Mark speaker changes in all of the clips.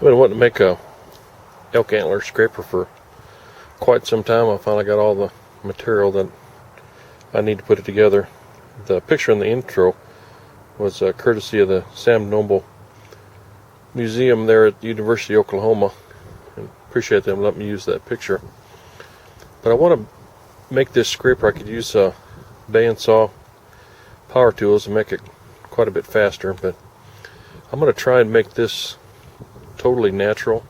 Speaker 1: I've been wanting to make a elk antler scraper for quite some time. I finally got all the material that I need to put it together. The picture in the intro was courtesy of the Sam Noble Museum there at the University of Oklahoma, and appreciate them letting me use that picture. But I want to make this scraper. I could use bandsaw power tools and make it quite a bit faster, but I'm going to try and make this totally natural.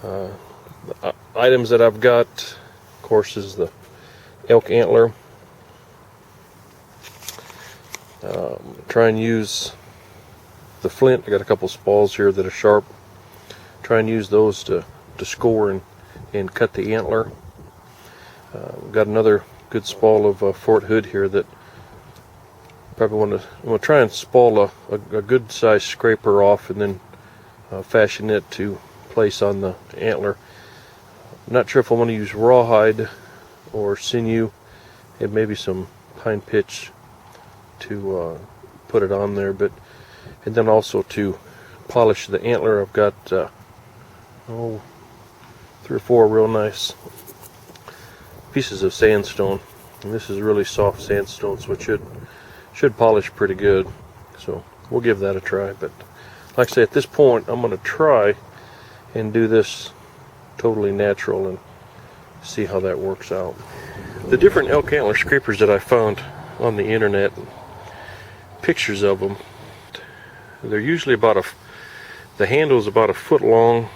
Speaker 1: The items that I've got, of course, is the elk antler. Try and use the flint. I got a couple spalls here that are sharp. Try and use those to score and cut the antler. Got another good spall of Fort Hood here that probably want to try and spall a good sized scraper off and then fashion it to place on the antler. I'm not sure if I want to use rawhide or sinew and maybe some pine pitch to put it on there, and then also to polish the antler. I've got 3 or 4 real nice pieces of sandstone, and this is really soft sandstone, so it should polish pretty good. So we'll give that a try. But like I say, at this point I'm going to try and do this totally natural and see how that works out. The different elk antler scrapers that I found on the internet, pictures of them, they're usually about the handle is about 1 foot long,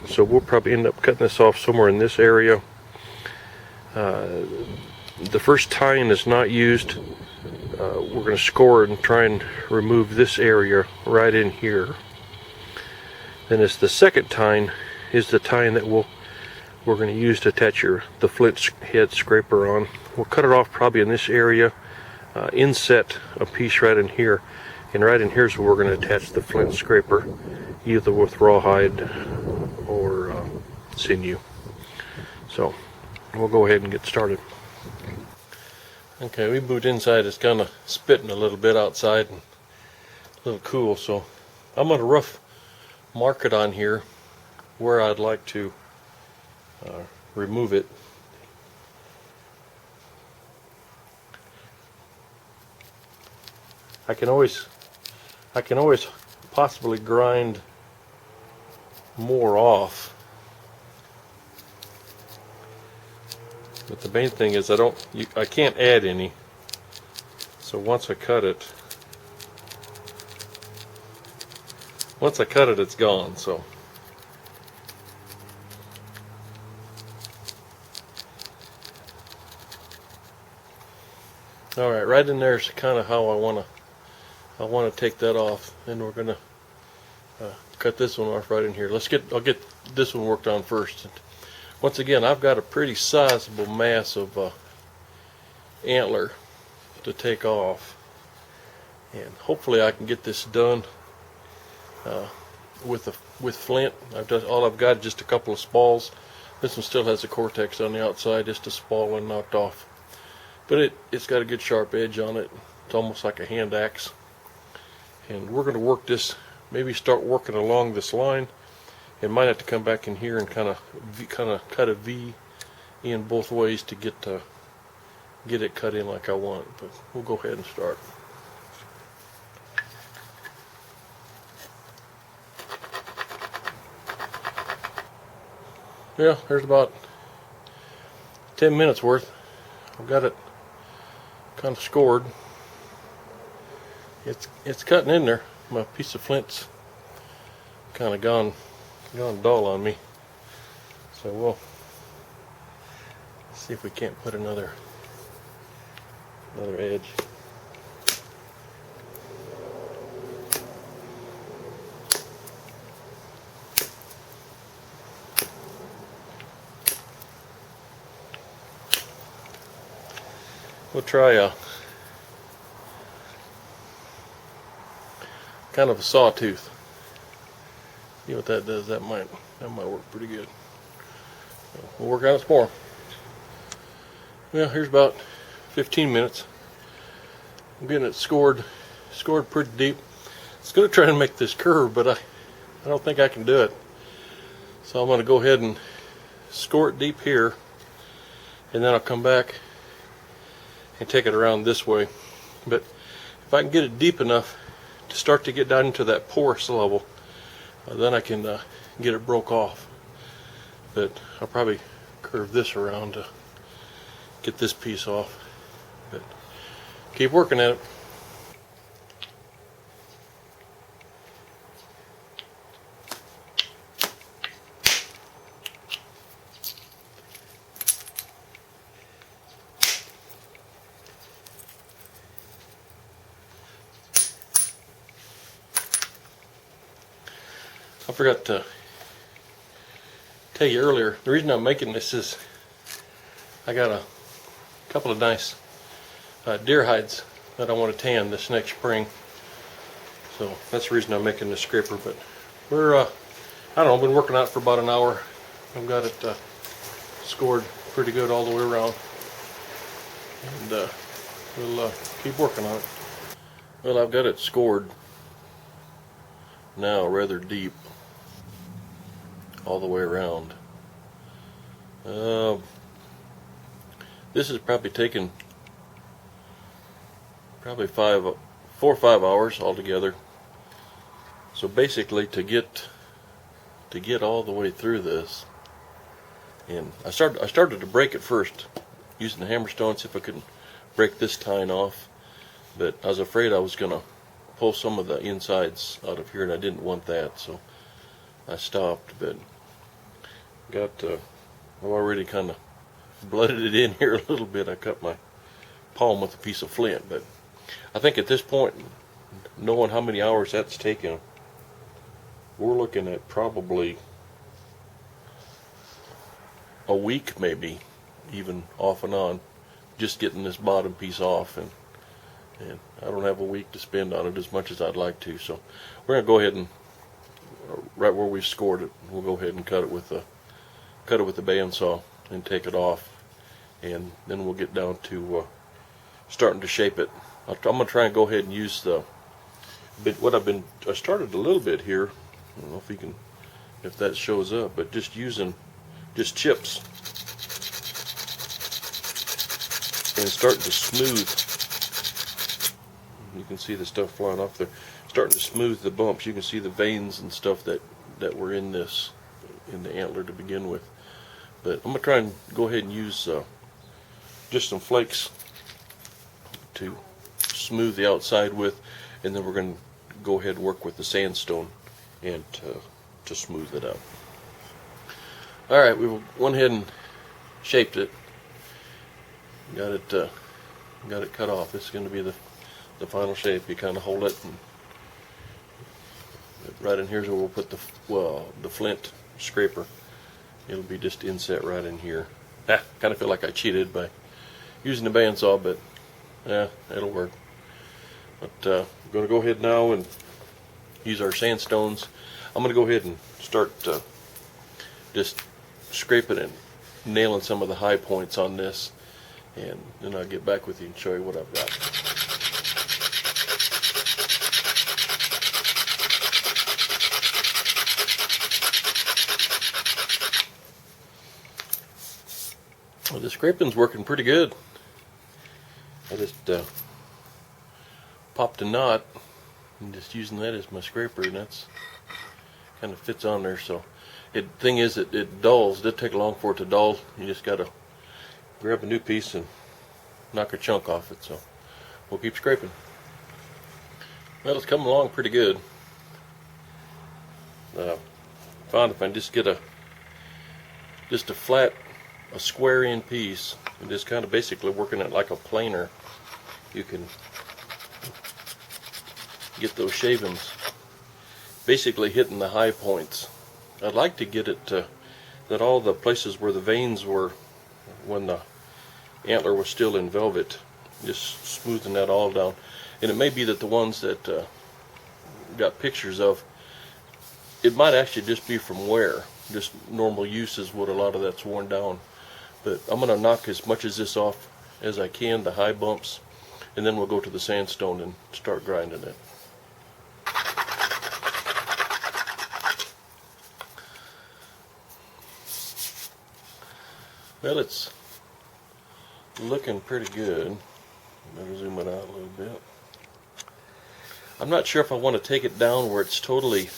Speaker 1: so we'll probably end up cutting this off somewhere in this area. The first tine is not used. We're going to score it and try and remove this area right in here. Then it's the second tine is the tine that we're going to use to attach the flint head scraper on. We'll cut it off probably in this area, inset a piece right in here, and right in here is where we're going to attach the flint scraper, either with rawhide or sinew. So we'll go ahead and get started. Okay, we moved inside. It's kind of spitting a little bit outside and a little cool, so I'm going to rough mark it on here where I'd like to remove it. I can always possibly grind more off, but the main thing is I can't add any. So once I cut it, it's gone. So all right, right in there is kind of how I want to take that off, and we're gonna cut this one off right in here. I'll get this one worked on first. Once again, I've got a pretty sizable mass of antler to take off, and hopefully I can get this done with flint. All I've got is just a couple of spalls. This one still has the cortex on the outside, just a spall and knocked off, but it's got a good sharp edge on it. It's almost like a hand axe, and we're going to work this, maybe start working along this line, and might have to come back in here and kind of cut a V in both ways to get it cut in like I want. But we'll go ahead and start. Yeah, there's about 10 minutes worth. I've got it kind of scored. It's cutting in there. My piece of flint's kind of gone dull on me, so we'll see if we can't put another edge. We'll try a kind of a sawtooth. See what that does. That might work pretty good. So we'll work on it some more. Well, here's about 15 minutes. I'm getting it scored pretty deep. It's going to try and make this curve, but I don't think I can do it. So I'm going to go ahead and score it deep here, and then I'll come back and take it around this way. But if I can get it deep enough to start to get down into that porous level, then I can get it broke off. But I'll probably curve this around to get this piece off. But keep working at it. I forgot to tell you earlier, the reason I'm making this is I got a couple of nice deer hides that I want to tan this next spring. So that's the reason I'm making this scraper. But we're, I don't know, been working out for about an hour. I've got it scored pretty good all the way around. And we'll keep working on it. Well, I've got it scored now rather deep all the way around. This has probably taken 4 or 5 hours altogether. So basically, to get all the way through this, and I started to break it first using the hammerstone, see if I could break this tine off, but I was afraid I was gonna pull some of the insides out of here, and I didn't want that, so I stopped. But I've already kind of blooded it in here a little bit. I cut my palm with a piece of flint, but I think at this point, knowing how many hours that's taken, we're looking at probably a week, maybe even off and on, just getting this bottom piece off, and I don't have a week to spend on it as much as I'd like to. So we're gonna go ahead and right where we've scored it, we'll go ahead and cut it with the bandsaw and take it off, and then we'll get down to starting to shape it. I'm gonna try and go ahead and use I started a little bit here. I don't know if that shows up, but just using chips and starting to smooth. You can see the stuff flying off there. Starting to smooth the bumps. You can see the veins and stuff that were in the antler to begin with. But I'm gonna try and go ahead and use just some flakes to smooth the outside with, and then we're gonna go ahead and work with the sandstone and to smooth it out. All right, we went ahead and shaped it. Got it cut off. This is going to be the final shape. You kind of hold it, and right in here is where we'll put the flint scraper. It'll be just inset right in here. Kind of feel like I cheated by using the bandsaw, but yeah, it'll work. But we're going to go ahead now and use our sandstones. I'm going to go ahead and start just scraping and nailing some of the high points on this, and then I'll get back with you and show you what I've got. Well, the scraping's working pretty good. I just popped a knot and just using that as my scraper, and that's kind of fits on there. So thing is, it dulls. It didn't take long for it to dull. You just gotta grab a new piece and knock a chunk off it. So we'll keep scraping. Well, it's coming along pretty good. Found if I just get a flat, a square in piece, and just kind of basically working it like a planer, you can get those shavings basically hitting the high points. I'd like to get it that all the places where the veins were when the antler was still in velvet, just smoothing that all down. And it may be that the ones that got pictures of, it might actually just be from wear, just normal use is what a lot of that's worn down. But I'm going to knock as much of this off as I can, the high bumps, and then we'll go to the sandstone and start grinding it. Well, it's looking pretty good. Better zoom it out a little bit. I'm not sure if I want to take it down where it's totally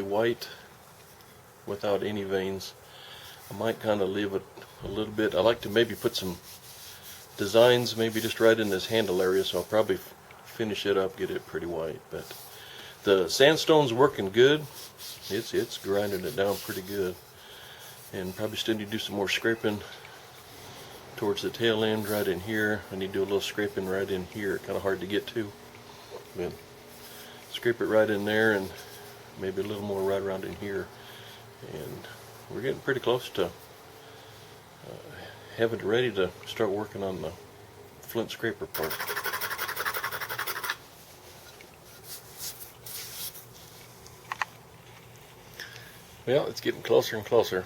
Speaker 1: white without any veins. I might kind of leave it a little bit. I like to maybe put some designs maybe just right in this handle area, so I'll probably finish it up, get it pretty white. But the sandstone's working good. It's grinding it down pretty good. And probably still need to do some more scraping towards the tail end right in here. I need to do a little scraping right in here. Kind of hard to get to. But scrape it right in there and maybe a little more right around in here. And we're getting pretty close to having it ready to start working on the flint scraper part. Well, it's getting closer and closer.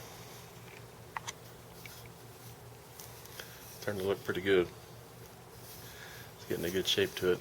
Speaker 1: Starting to look pretty good. It's getting a good shape to it.